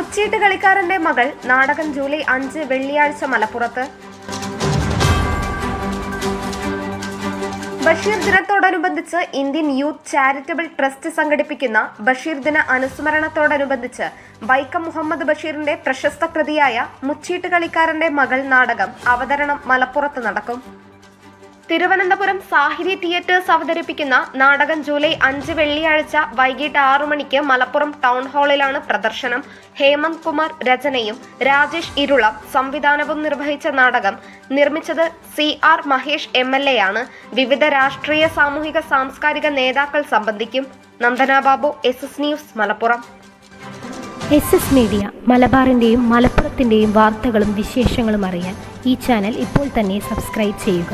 മുച്ചീട്ട് കളിക്കാരന്റെ മകൾ നാടകം ജൂലൈ 5 വെള്ളിയാഴ്ച മലപ്പുറത്ത്. ബഷീർ ദിനത്തോടനുബന്ധിച്ച് ഇന്ത്യൻ യൂത്ത് ചാരിറ്റബിൾ ട്രസ്റ്റ് സംഘടിപ്പിക്കുന്ന ബഷീർ ദിന അനുസ്മരണത്തോടനുബന്ധിച്ച് വൈക്കം മുഹമ്മദ് ബഷീറിന്റെ പ്രശസ്ത കൃതിയായ മുച്ചീട്ട് കളിക്കാരന്റെ മകൾ നാടകം അവതരണം മലപ്പുറത്ത് നടക്കും. തിരുവനന്തപുരം സാഹിതി തിയേറ്റേഴ്സ് അവതരിപ്പിക്കുന്ന നാടകം ജൂലൈ 5 വെള്ളിയാഴ്ച വൈകിട്ട് 6 മണിക്ക് മലപ്പുറം ടൗൺ ഹാളിലാണ് പ്രദർശനം. ഹേമന്ത് കുമാർ രചനയും രാജേഷ് ഇരുളം സംവിധാനവും നിർവഹിച്ച നാടകം നിർമ്മിച്ചത് CR മഹേഷ് MLA ആണ്. വിവിധ രാഷ്ട്രീയ, സാമൂഹിക, സാംസ്കാരിക നേതാക്കൾ സംബന്ധിക്കും. Nandana Babu, SS news, Malappuram. SS media മലബാറിന്റെയും മലപ്പുറത്തിന്റെയും വാർത്തകളും വിശേഷങ്ങളും അറിയാൻ ഈ ചാനൽ ഇപ്പോൾ തന്നെ സബ്സ്ക്രൈബ് ചെയ്യുക.